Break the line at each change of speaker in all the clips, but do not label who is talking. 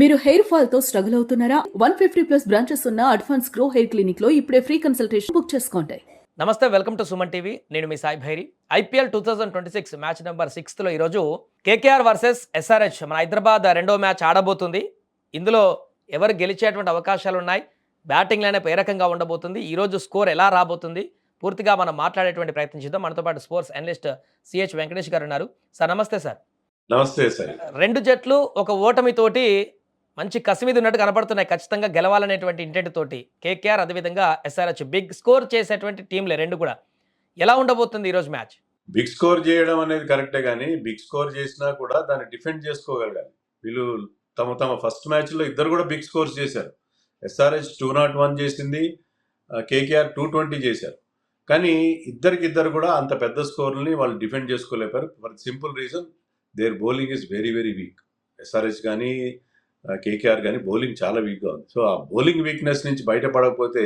మీరు hair fall తో struggle అవుతున్నారా? 150+ బ్రాంచెస్ ఉన్న అడ్వాన్స్ గ్రో హెయిర్ క్లినిక్ లో ఇప్పుడే ఫ్రీ కన్సల్టేషన్ బుక్ చేసుకోండి.
నమస్తే, వెల్కమ్ టు సుమన్ టీవీ. నేను మీ Sai Bhairi. IPL 2026 match number 6లో ఈరోజు కేకేఆర్ వర్సెస్ ఎస్ఆర్హెచ్ మన హైదరాబాద్ రెండో మ్యాచ్ ఆడబోతుంది. ఇందులో ఎవరు గెలిచేటువంటి అవకాశాలు ఉన్నాయి, బ్యాటింగ్ లైనప్ ఏ రకంగా ఉండబోతుంది, ఈరోజు స్కోర్ ఎలా రాబోతుంది, పూర్తిగా మనం మాట్లాడేటువంటి ప్రయత్నం చేద్దాం. మనతో పాటు స్పోర్ట్స్ అనలిస్ట్ సిహెచ్ వెంకటేష్ గారు ఉన్నారు. సార్ నమస్తే. సార్
నమస్తే సార్.
రెండు జట్లు ఒక ఓటమితోటి మంచి కసి మీద ఉన్నట్టు కనపడుతున్నాయి. ఖచ్చితంగా గెలవాలనేటువంటి ఇంటెంట్ తోటి కేకేఆర్, అదేవిధంగా ఎస్ఆర్హెచ్ బిగ్ స్కోర్ చేసేటువంటి టీంలే రెండు కూడా. ఎలా ఉండబోతుంది ఈరోజు మ్యాచ్?
బిగ్ స్కోర్ చేయడం అనేది కరెక్టే, కానీ బిగ్ స్కోర్ చేసినా కూడా దాన్ని డిఫెండ్ చేసుకోగలగాలి. వీళ్ళు తమ ఫస్ట్ మ్యాచ్లో ఇద్దరు కూడా బిగ్ స్కోర్స్ చేశారు. ఎస్ఆర్హెచ్ 201 చేసింది, కేకేఆర్ 220 చేశారు. కానీ ఇద్దరు కూడా అంత పెద్ద స్కోర్ని వాళ్ళు డిఫెండ్ చేసుకోలేపారు. For simple reason, their bowling is very very weak. SRH కానీ కేకేఆర్ కానీ బౌలింగ్ చాలా వీక్గా ఉంది. సో ఆ బౌలింగ్ వీక్నెస్ నుంచి బయటపడకపోతే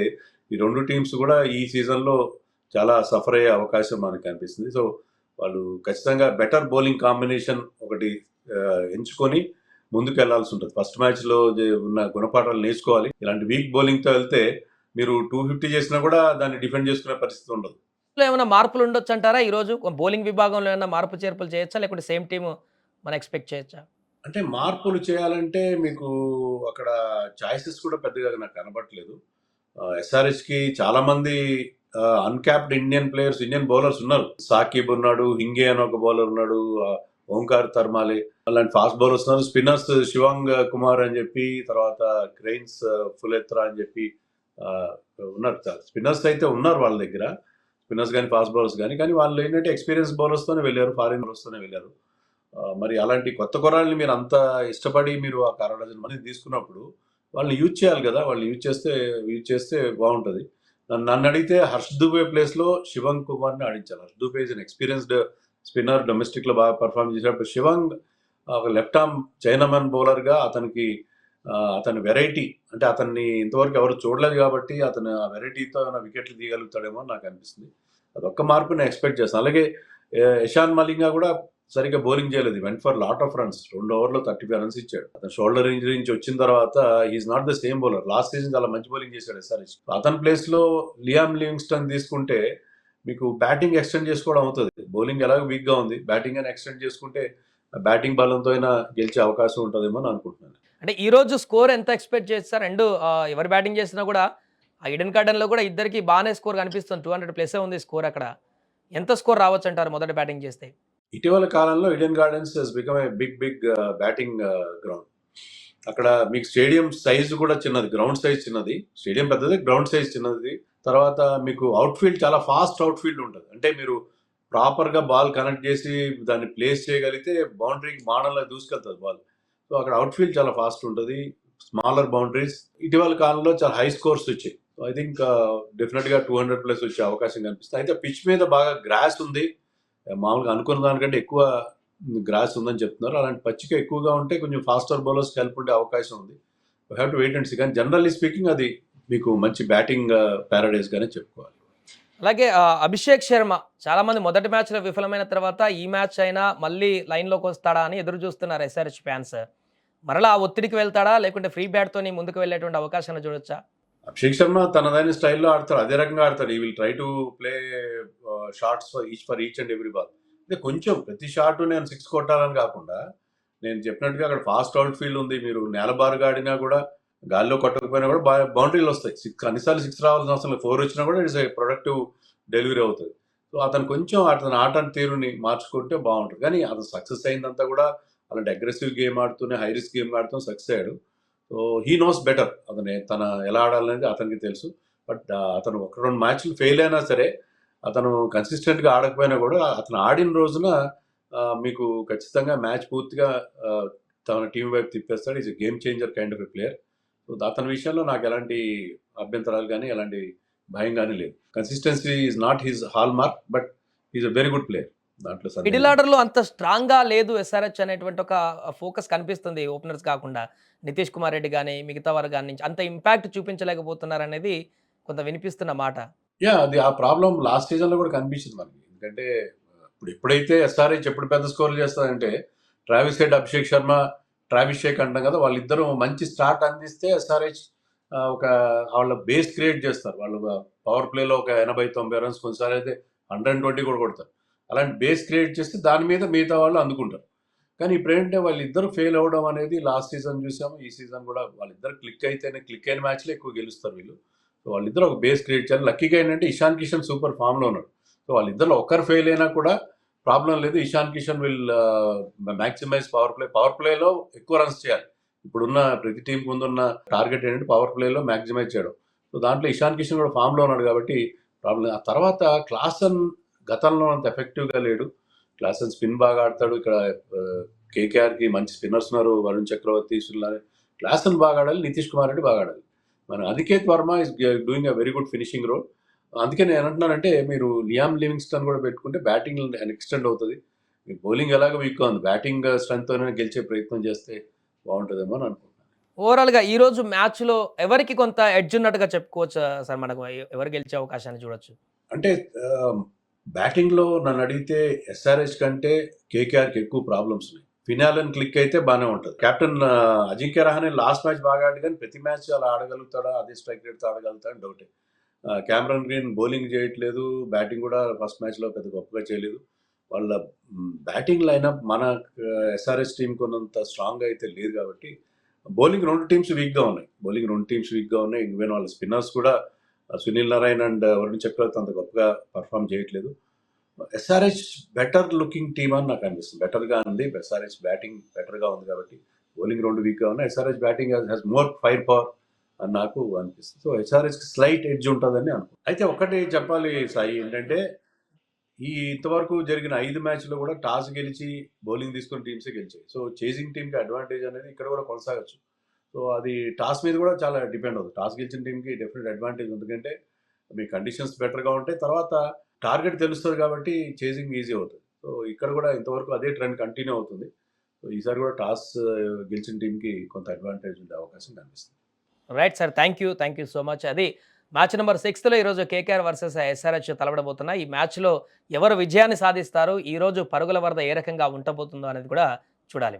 ఈ రెండు టీమ్స్ కూడా ఈ సీజన్లో చాలా సఫర్ అయ్యే అవకాశం మనకు కనిపిస్తుంది. సో వాళ్ళు ఖచ్చితంగా బెటర్ బౌలింగ్ కాంబినేషన్ ఒకటి ఎంచుకొని ముందుకు వెళ్లాల్సి ఉంటుంది. ఫస్ట్ మ్యాచ్లో ఉన్న గుణపాఠాలు నేర్చుకోవాలి. ఇలాంటి వీక్ బౌలింగ్తో వెళ్తే మీరు 250 చేసినా కూడా దాన్ని డిఫెండ్ చేసుకునే పరిస్థితి ఉండదు.
ఏమైనా మార్పులు ఉండొచ్చు అంటారా? ఈరోజు బౌలింగ్ విభాగంలో ఏమైనా మార్పు చేర్పులు చేయొచ్చా, లేకుంటే సేమ్ టీమ్ మనం ఎక్స్పెక్ట్ చేయొచ్చా?
అంటే మార్పులు చేయాలంటే మీకు అక్కడ చాయిసెస్ కూడా పెద్దగా నాకు కనబడట్లేదు. ఎస్ఆర్హెచ్కి చాలామంది uncapped Indian players, Indian bowlers ఉన్నారు. సాకిబ్ ఉన్నాడు, హింగే అని ఒక బౌలర్ ఉన్నాడు, ఓంకార్ తర్మాలే అలాంటి ఫాస్ట్ బౌలర్స్ ఉన్నారు. స్పిన్నర్స్ శివాంగ్ కుమార్ అని చెప్పి, తర్వాత క్రెయిన్స్ ఫులెత్రా అని చెప్పి ఉన్నారు. స్పిన్నర్స్ అయితే ఉన్నారు వాళ్ళ దగ్గర, స్పిన్నర్స్ కానీ ఫాస్ట్ బౌలర్స్ కానీ వాళ్ళు ఏంటంటే ఎక్స్పీరియన్స్ బౌలర్స్తోనే వెళ్ళారు, ఫారిన్ బౌలర్స్తోనే వెళ్ళారు. మరి అలాంటి కొత్త కుర్రాళ్ళని మీరు అంత ఇష్టపడి మీరు ఆ 1/2 డజన్ మంది తీసుకున్నప్పుడు వాళ్ళని యూజ్ చేయాలి కదా. వాళ్ళని యూజ్ చేస్తే బాగుంటుంది. నన్ను అడిగితే హర్ష్ దూబే ప్లేస్లో శివంగ్ కుమార్ని ఆడించాలి. Harsh Dubey is an experienced spinner, డొమెస్టిక్లో బాగా పర్ఫార్మ్ చేసినప్పుడు శివంగ్ ఒక లెఫ్ట్ ఆర్మ్ చైనామన్ బౌలర్గా అతని వెరైటీ, అంటే అతన్ని ఇంతవరకు ఎవరు చూడలేదు కాబట్టి అతను ఆ వెరైటీతో ఏమైనా వికెట్లు తీయగలుగుతాడేమో నాకు అనిపిస్తుంది. అదొక్క మార్పు నేను ఎక్స్పెక్ట్ చేస్తాను. అలాగే ఇషాన్ మలింగా కూడా సరిగ్గా బౌలింగ్ చేయలేదు. Went for lot of runs. 2 ఓవర్లో 35 రన్స్ ఇచ్చాడు. అతను షోల్డర్ ఇంజరీ నుంచి వచ్చిన తర్వాత he's not the same bowler. Last season చాలా మంచి బౌలింగ్ చేశాడు ఎస్ఆర్హెచ్. అతని ప్లేస్లో లియామ్ లివింగ్స్టన్ తీసుకుంటే మీకు బ్యాటింగ్ ఎక్స్టెండ్ చేసుకోవడం అవుతుంది. బౌలింగ్ ఎలాగో వీక్గా ఉంది, బ్యాటింగ్ అని ఎక్స్టెండ్ చేసుకుంటే బ్యాటింగ్ బలంతో అయినా గెలిచే అవకాశం ఉంటుందేమో అని అనుకుంటున్నాను.
అంటే ఈరోజు స్కోర్ ఎంత ఎక్స్పెక్ట్ చేస్తారు? రెండు ఎవరు బ్యాటింగ్ చేసినా కూడా ఆ ఈడెన్ గార్డెన్లో కూడా ఇద్దరికి బాగానే స్కోర్ కనిపిస్తుంది. 200+ ఉంది స్కోర్. అక్కడ ఎంత స్కోర్ రావచ్చు అంటారు మొదట బ్యాటింగ్ చేస్తే?
ఇటీవల కాలంలో Eden Gardens has become a big batting ground. అక్కడ మీకు స్టేడియం సైజు కూడా చిన్నది, గ్రౌండ్ సైజ్ చిన్నది, స్టేడియం పెద్దది, గ్రౌండ్ సైజ్ చిన్నది. తర్వాత మీకు అవుట్ఫీల్డ్ చాలా ఫాస్ట్ అవుట్ఫీల్డ్ ఉంటుంది. అంటే మీరు ప్రాపర్గా బాల్ కనెక్ట్ చేసి దాన్ని ప్లేస్ చేయగలిగితే బౌండరీకి మాడల్లో దూసుకెళ్తుంది బాల్. సో అక్కడ అవుట్ఫీల్డ్ చాలా ఫాస్ట్ ఉంటుంది, స్మాలర్ బౌండరీస్. ఇటీవల కాలంలో చాలా హై స్కోర్స్ వచ్చాయి. సో ఐ థింక్ డెఫినెట్గా 200+ వచ్చే అవకాశం కనిపిస్తుంది. అయితే పిచ్ మీద బాగా గ్రాస్ ఉంది, మామూలుగా అనుకున్న దానికంటే ఎక్కువ గ్రాస్ ఉందని చెప్తున్నారు. అలాంటి పచ్చిక ఎక్కువగా ఉంటే కొంచెం ఫాస్టర్ బౌలర్స్కి హెల్ప్ ఉండే అవకాశం ఉంది. We have to wait and see. కానీ జనరల్లీ స్పీకింగ్ అది మీకు మంచి బ్యాటింగ్ ప్యారడైస్గానే చెప్పుకోవాలి.
అలాగే అభిషేక్ శర్మ చాలామంది మొదటి మ్యాచ్లో విఫలమైన తర్వాత ఈ మ్యాచ్ అయినా మళ్ళీ లైన్లోకి వస్తాడా అని ఎదురు చూస్తున్నారు ఎస్ఆర్హెచ్ ఫ్యాన్స్. మరలా ఆ ఒత్తిడికి వెళ్తాడా, లేకుంటే ఫ్రీ బ్యాట్తో ముందుకు వెళ్ళేటువంటి అవకాశాన్ని చూడొచ్చా?
అభిషేక్ శర్మ తనదైన స్టైల్లో ఆడతాడు, అదే రకంగా ఆడతాడు. He will try to play shots for each and every ball. అంటే కొంచెం ప్రతి షాట్ నేను 6 కొట్టాలని కాకుండా, నేను చెప్పినట్టుగా అక్కడ ఫాస్ట్ అవుట్ ఫీల్డ్ ఉంది. మీరు నేలబారుగా ఆడినా కూడా, గాల్లో కొట్టకపోయినా కూడా బౌండరీలు వస్తాయి. అన్నిసార్లు 6 రావాల్సిన అవసరం లేదు. 4 వచ్చినా కూడా ఇట్స్ ఏ ప్రొడక్టివ్ డెలివరీ అవుతుంది. సో అతను కొంచెం అతని ఆట తీరుని మార్చుకుంటే బాగుంటుంది. కానీ అతను సక్సెస్ అయిందంతా కూడా అలాంటి అగ్రెసివ్ గేమ్ ఆడుతూనే, హై రిస్క్ గేమ్ ఆడుతూ సక్సెస్ అయ్యాడు. So he knows better. తన ఎలా ఆడాలనేది అతనికి తెలుసు. బట్ అతను 1-2 మ్యాచ్లు ఫెయిల్ అయినా సరే, అతను కన్సిస్టెంట్గా ఆడకపోయినా కూడా అతను ఆడిన రోజున మీకు ఖచ్చితంగా మ్యాచ్ పూర్తిగా తన టీం వైపు తిప్పేస్తాడు. Is game changer kind of a player. So అతని విషయంలో నాకు ఎలాంటి అభ్యంతరాలు కానీ ఎలాంటి భయం కానీ లేదు. Consistency is not his hall mark, but is a very good player. దాంట్లో
మిడిల్ ఆర్డర్లో అంత స్ట్రాంగ్గా లేదు ఎస్ఆర్హెచ్ అనేటువంటి ఒక ఫోకస్ కనిపిస్తుంది. ఓపెనర్స్ కాకుండా నితీష్ కుమార్ రెడ్డి కానీ మిగతా వారు కానీ అంత ఇంపాక్ట్ చూపించలేకపోతున్నారు అనేది కొంత వినిపిస్తున్న మాట.
అది ఆ ప్రాబ్లం లాస్ట్ సీజన్లో కూడా కనిపించింది మనకి. ఎందుకంటే ఎప్పుడైతే ఎస్ఆర్హెచ్ ఎప్పుడు పెద్ద స్కోర్లు చేస్తుందంటే, Travis Head, Abhishek Sharma Travis షేక్ అంటాం కదా, వాళ్ళిద్దరూ మంచి స్టార్ట్ అందిస్తే ఎస్ఆర్హెచ్ ఒక వాళ్ళ బేస్ క్రియేట్ చేస్తారు. వాళ్ళు పవర్ ప్లేలో ఒక 80-90 రన్స్, కొన్నిసార్లు అయితే 120 కూడా కొడతారు. అలాంటి బేస్ క్రియేట్ చేస్తే దాని మీద మిగతా వాళ్ళు అందుకుంటారు. కానీ ఇప్పుడేంటంటే వాళ్ళిద్దరు ఫెయిల్ అవ్వడం అనేది లాస్ట్ సీజన్ చూసాము, ఈ సీజన్ కూడా వాళ్ళిద్దరు క్లిక్ అయిన మ్యాచ్లో ఎక్కువ గెలుస్తారు వీళ్ళు. సో వాళ్ళిద్దరు ఒక బేస్ క్రియేట్ చేయాలి. లక్కీగా ఏంటంటే ఇషాన్ కిషన్ సూపర్ ఫామ్లో ఉన్నాడు. సో వాళ్ళిద్దరు ఒకరు ఫెయిల్ అయినా కూడా ప్రాబ్లం లేదు. Ishan Kishan will maximise power ప్లేలో ఎక్కువ రన్స్ చేయాలి. ఇప్పుడున్న ప్రతి టీంకి ముందున్న టార్గెట్ ఏంటంటే పవర్ ప్లేలో మ్యాక్సిమైజ్ చేయడం. సో దాంట్లో ఇషాన్ కిషన్ కూడా ఫామ్లో ఉన్నాడు కాబట్టి ప్రాబ్లం. ఆ తర్వాత క్లాసన్ గతంలో అంత ఎఫెక్టివ్గా లేడు. క్లాసన్ స్పిన్ బాగా ఆడతాడు. ఇక్కడ కేకేఆర్కి మంచి స్పిన్నర్స్ ఉన్నారు, వరుణ్ చక్రవర్తి, క్లాసన్ బాగా ఆడాలి, నితీష్ కుమార్ రెడ్డి బాగా ఆడాలి. మన Aniket Varma is doing a very good finishing role. అందుకే నేను అంటున్నానంటే మీరు లియామ్ లివింగ్స్టన్ కూడా పెట్టుకుంటే బ్యాటింగ్ ఎక్స్టెండ్ అవుతుంది. మీ బౌలింగ్ ఎలాగో వీక్గా ఉంది, బ్యాటింగ్ స్ట్రెంగ్త్ గెలిచే ప్రయత్నం చేస్తే బాగుంటుందేమో అని అనుకుంటున్నాను.
ఓవరాల్గా ఈ రోజు మ్యాచ్లో ఎవరికి కొంత ఎడ్జ్ ఉన్నట్టుగా చెప్పుకోవచ్చు సార్? మనకు ఎవరు గెలిచే అవకాశాన్ని చూడొచ్చు?
అంటే బ్యాటింగ్లో నన్ను అడిగితే ఎస్ఆర్హెచ్ కంటే కేకేఆర్కి ఎక్కువ ప్రాబ్లమ్స్ ఉన్నాయి. ఫినాలన్ క్లిక్ అయితే బాగానే ఉంటుంది. Captain Ajinkya Rahane last match బాగా ఆడి, కానీ ప్రతి మ్యాచ్ అలా ఆడగలుగుతాడా, అదే స్ట్రైక్ రేట్తో ఆడగలుగుతాడా అని డౌటే. క్యామరన్ గ్రీన్ బౌలింగ్ చేయట్లేదు, బ్యాటింగ్ కూడా ఫస్ట్ మ్యాచ్లో పెద్ద గొప్పగా చేయలేదు. వాళ్ళ బ్యాటింగ్ లైనప్ మన ఎస్ఆర్హెచ్ టీం కొన్నంత స్ట్రాంగ్ అయితే లేదు కాబట్టి బౌలింగ్ రెండు టీమ్స్ వీక్గా ఉన్నాయి. ఈవెన్ వాళ్ళ స్పిన్నర్స్ కూడా సునీల్ నారాయణ్ అండ్ వరుణ్ చక్రవర్తి అంత గొప్పగా పర్ఫామ్ చేయట్లేదు. ఎస్ఆర్హెచ్ బెటర్ లుకింగ్ టీమ్ అని నాకు అనిపిస్తుంది. బెటర్గా ఉంది, ఎస్ఆర్హెచ్ బ్యాటింగ్ బెటర్గా ఉంది కాబట్టి బౌలింగ్ రెండు వీక్గా ఉన్నాయి. SRH batting has more fire power అని నాకు అనిపిస్తుంది. సో ఎస్ఆర్హెచ్కి స్లైట్ ఎడ్జ్ ఉంటుందని అనుకుంటున్నాను. అయితే ఒకటి చెప్పాలి సాయి, ఏంటంటే ఇంతవరకు జరిగిన 5 మ్యాచ్లో కూడా టాస్ గెలిచి బౌలింగ్ తీసుకున్న టీమ్సే గెలిచాయి. సో చేసింగ్ టీంకి అడ్వాంటేజ్ అనేది ఇక్కడ కూడా కొనసాగచ్చు. సో అది టాస్ మీద కూడా చాలా డిపెండ్ అవుతుంది. టాస్ గెలిచిన టీంకి డెఫినెట్ అడ్వాంటేజ్, ఎందుకంటే మీ కండిషన్స్ బెటర్గా ఉంటాయి, తర్వాత టార్గెట్ తెలుస్తుంది కాబట్టి చేసింగ్ ఈజీ అవుతుంది. సో ఇక్కడ కూడా ఇంతవరకు అదే ట్రెండ్ కంటిన్యూ అవుతుంది. సో ఈసారి కూడా టాస్ గెలిచిన టీంకి కొంత అడ్వాంటేజ్ ఉండే అవకాశం కనిపిస్తుంది.
Right sir, thank you so much. అది మ్యాచ్ నెంబర్ 6లో ఈరోజు కేకేఆర్ వర్సెస్ ఎస్ఆర్హెచ్ తలపడబోతున్నాయి. ఈ మ్యాచ్లో ఎవరు విజయాన్ని సాధిస్తారు, ఈరోజు పరుగుల వరద ఏ రకంగా ఉండబోతుందో అనేది కూడా చూడాలి.